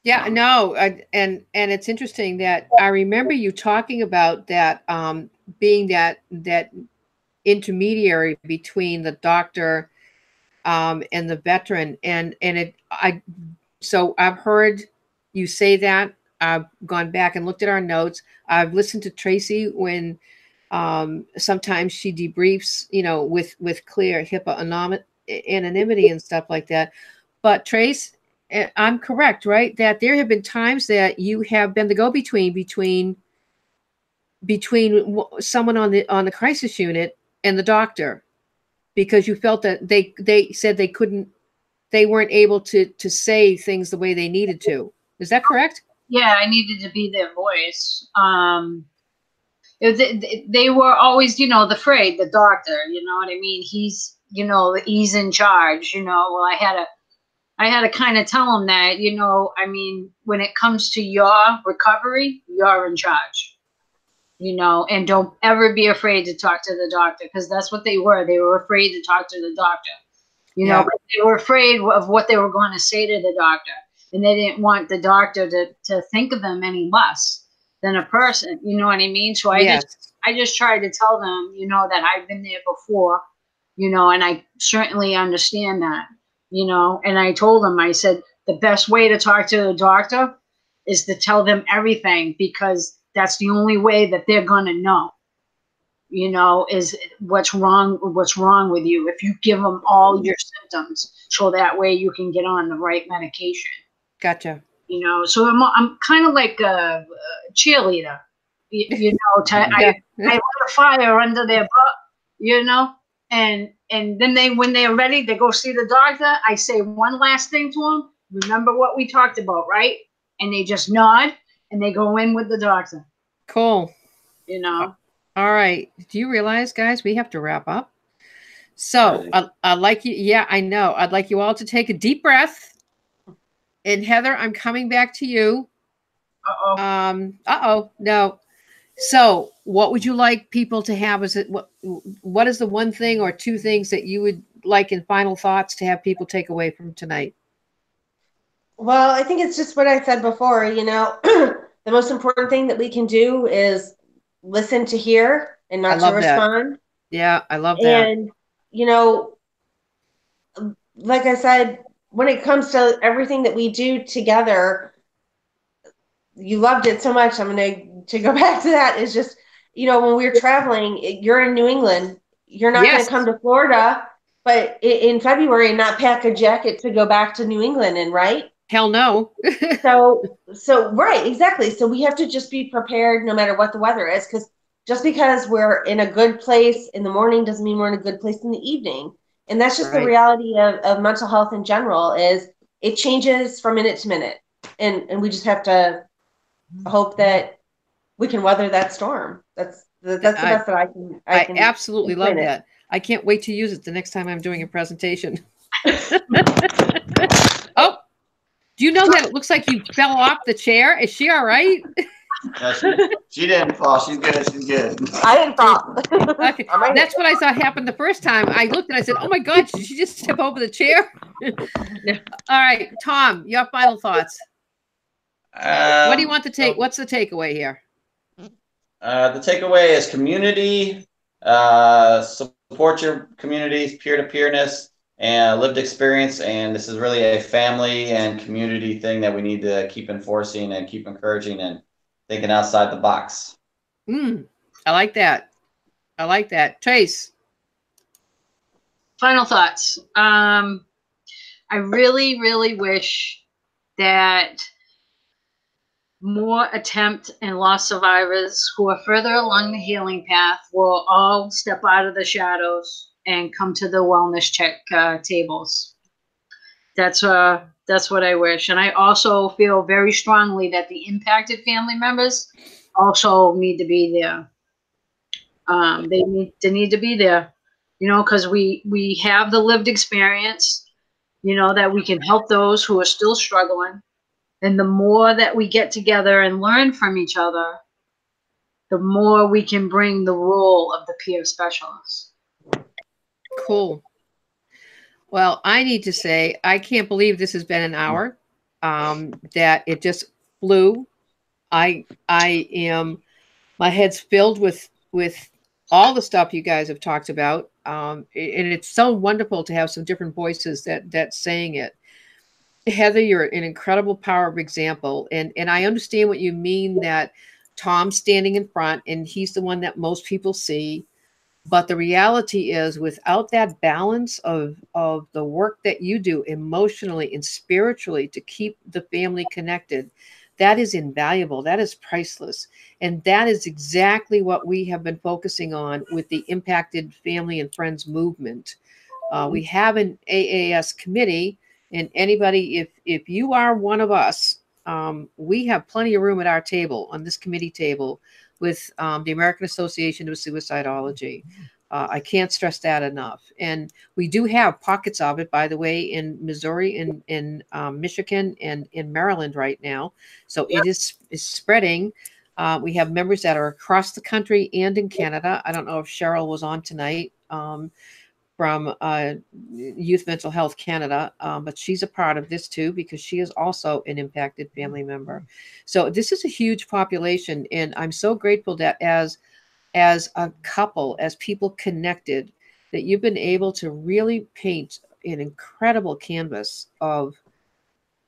A: Yeah, no, and it's interesting that I remember you talking about that being that intermediary between the doctor and the veteran, so I've heard you say that. I've gone back and looked at our notes. I've listened to Tracey when sometimes she debriefs, you know, with clear HIPAA anonymity and stuff like that. But Trace, I'm correct, right? That there have been times that you have been the go-between between someone on the crisis unit and the doctor, because you felt that they said they weren't able to say things the way they needed to. Is that correct?
D: Yeah, I needed to be their voice. They were always, you know, afraid, the doctor, you know what I mean? He's, you know, he's in charge, you know. Well, I had to kind of tell him that, you know, I mean, when it comes to your recovery, you're in charge, you know, and don't ever be afraid to talk to the doctor, because that's what they were. They were afraid to talk to the doctor, you know, but they were afraid of what they were going to say to the doctor. And they didn't want the doctor to think of them any less than a person, you know what I mean? So I just tried to tell them, you know, that I've been there before, you know, and I certainly understand that, you know. And I told them, I said, the best way to talk to the doctor is to tell them everything, because that's the only way that they're going to know, you know, is what's wrong with you. If you give them all your symptoms, so that way you can get on the right medication.
A: Gotcha.
D: You know, so I'm kind of like a cheerleader, you know. I light a fire under their butt, you know, and then when they're ready to go see the doctor, I say one last thing to them. Remember what we talked about, right? And they just nod and they go in with the doctor.
A: Cool.
D: You know.
A: All right. Do you realize, guys, we have to wrap up? So I'd like you. Yeah, I know. I'd like you all to take a deep breath. And Heather, I'm coming back to you. No. So what would you like people to have? What is the one thing or two things that you would like in final thoughts to have people take away from tonight?
B: Well, I think it's just what I said before, you know, the most important thing that we can do is listen to hear and not to respond.
A: That. Yeah, I love that.
B: And, you know, like I said, when it comes to everything that we do together, you loved it so much. I'm going to go back to that. It's just, you know, when we're traveling, you're in New England, you're not going to come to Florida, but in February and not pack a jacket to go back to New England and right?
A: Hell no.
B: so right, exactly. So we have to just be prepared no matter what the weather is, because just because we're in a good place in the morning doesn't mean we're in a good place in the evening. And that's just the reality of mental health in general, is it changes from minute to minute. And we just have to hope that we can weather that storm. That's the best that I can.
A: I absolutely love that. I can't wait to use it the next time I'm doing a presentation. Oh, do you know that it looks like you fell off the chair? Is she all right?
C: She didn't fall. She's good. She's good.
B: I didn't fall.
A: Okay. That's what I thought happened the first time. I looked and I said, oh my God, did she just step over the chair? All right, Tom, your final thoughts. What do you want to take? What's the takeaway here?
C: The takeaway is community, support your communities, peer-to-peerness, and lived experience. And this is really a family and community thing that we need to keep enforcing and keep encouraging and thinking outside the box.
A: I like that. I like that. Trace.
D: Final thoughts. I really, really wish that more attempt and loss survivors who are further along the healing path will all step out of the shadows and come to the wellness check tables. That's what I wish. And I also feel very strongly that the impacted family members also need to be there. They need to be there, because we have the lived experience, that we can help those who are still struggling. And the more that we get together and learn from each other, the more we can bring the role of the peer specialist.
A: Cool. Well, I need to say, I can't believe this has been an hour, that it just flew. My head's filled with all the stuff you guys have talked about. And it's so wonderful to have some different voices that's saying it. Heather, you're an incredible power of example. And I understand what you mean, that Tom's standing in front and he's the one that most people see. But the reality is, without that balance of the work that you do emotionally and spiritually to keep the family connected, that is invaluable. That is priceless. And that is exactly what we have been focusing on with the Impacted Family and Friends movement. We have an AAS committee, and anybody, if you are one of us, we have plenty of room at our table, on this committee table, with the American Association of Suicidology. I can't stress that enough. And we do have pockets of it, by the way, in Missouri, in Michigan, and in Maryland right now. So it is spreading. We have members that are across the country and in Canada. I don't know if Cheryl was on tonight from Youth Mental Health Canada, but she's a part of this too, because she is also an impacted family member. So this is a huge population, and I'm so grateful that as a couple, as people connected, that you've been able to really paint an incredible canvas of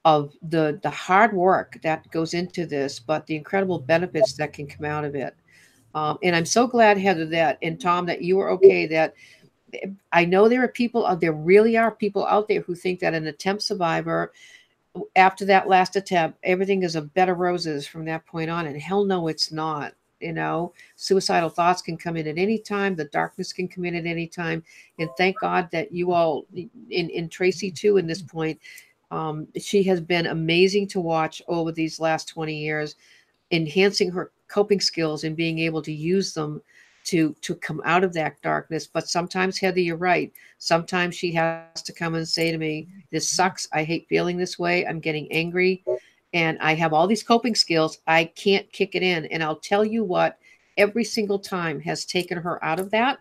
A: the hard work that goes into this, but the incredible benefits that can come out of it. And I'm so glad, Heather, that, and Tom, that you were okay. That I know there really are people out there who think that an attempt survivor, after that last attempt, everything is a bed of roses from that point on. And hell no, it's not. Suicidal thoughts can come in at any time. The darkness can come in at any time. And thank God that you all, in Tracey too, in this point, she has been amazing to watch over these last 20 years, enhancing her coping skills and being able to use them to come out of that darkness. But sometimes, Heather, you're right. Sometimes she has to come and say to me, this sucks. I hate feeling this way. I'm getting angry. And I have all these coping skills. I can't kick it in. And I'll tell you what, every single time has taken her out of that,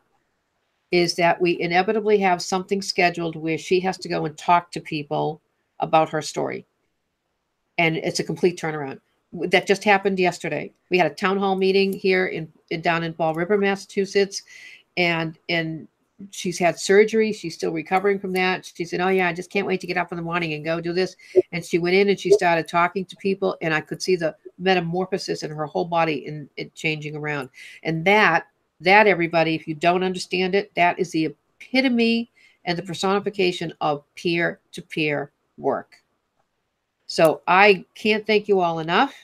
A: is that we inevitably have something scheduled where she has to go and talk to people about her story. And it's a complete turnaround. That just happened yesterday. We had a town hall meeting here down in Fall River, Massachusetts, and she's had surgery. She's still recovering from that. She said, "Oh yeah, I just can't wait to get up in the morning and go do this." And she went in and she started talking to people, and I could see the metamorphosis in her whole body and it changing around. And that everybody, if you don't understand it, that is the epitome and the personification of peer-to-peer work. So I can't thank you all enough.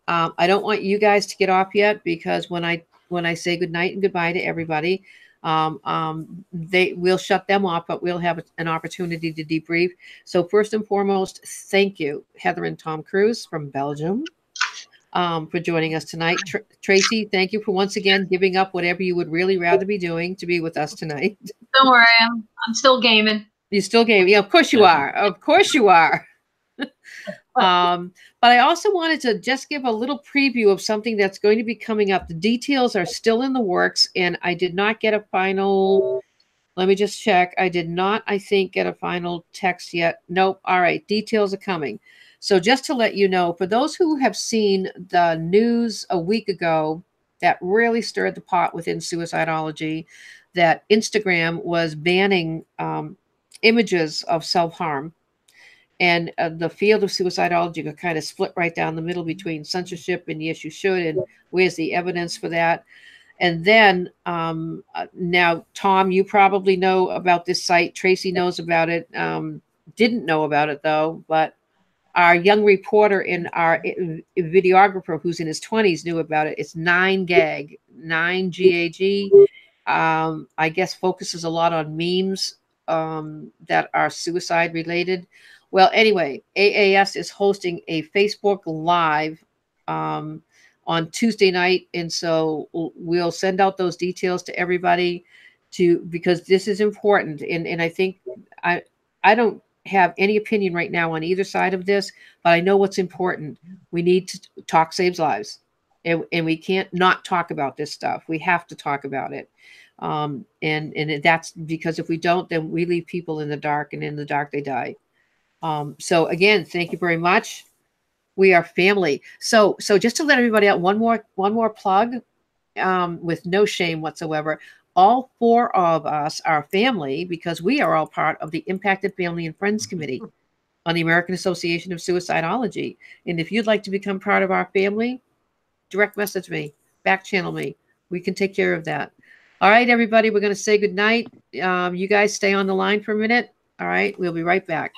A: I don't want you guys to get off yet, because when I say good night and goodbye to everybody, we'll shut them off, but we'll have an opportunity to debrief. So first and foremost, thank you, Heather and Tom Cruz from Belgium, for joining us tonight. Tracey, thank you for once again giving up whatever you would really rather be doing to be with us tonight.
D: Don't worry, I'm still gaming.
A: You're still gaming. Yeah, of course you are. Of course you are. But I also wanted to just give a little preview of something that's going to be coming up. The details are still in the works, and I did not get a final. Let me just check. I did not, I think, get a final text yet. Nope. All right. Details are coming. So just to let you know, for those who have seen the news a week ago that really stirred the pot within suicidology, that Instagram was banning images of self-harm. And the field of suicidology got kind of split right down the middle between censorship and yes, you should, and where's the evidence for that? And then now, Tom, you probably know about this site. Tracey knows about it. Didn't know about it, though. But our young reporter and our videographer who's in his 20s knew about it. It's 9GAG, 9GAG. I guess focuses a lot on memes that are suicide related. Well, anyway, AAS is hosting a Facebook Live on Tuesday night, and so we'll send out those details to everybody because this is important. And I think I don't have any opinion right now on either side of this, but I know what's important. We need to talk saves lives, and we can't not talk about this stuff. We have to talk about it. And that's because if we don't, then we leave people in the dark, and in the dark they die. So again, thank you very much. We are family. So just to let everybody out, one more plug, with no shame whatsoever. All 4 of us are family because we are all part of the Impacted Family and Friends Committee on the American Association of Suicidology. And if you'd like to become part of our family, direct message me, back channel me. We can take care of that. All right, everybody, we're going to say good night. You guys stay on the line for a minute. All right, we'll be right back.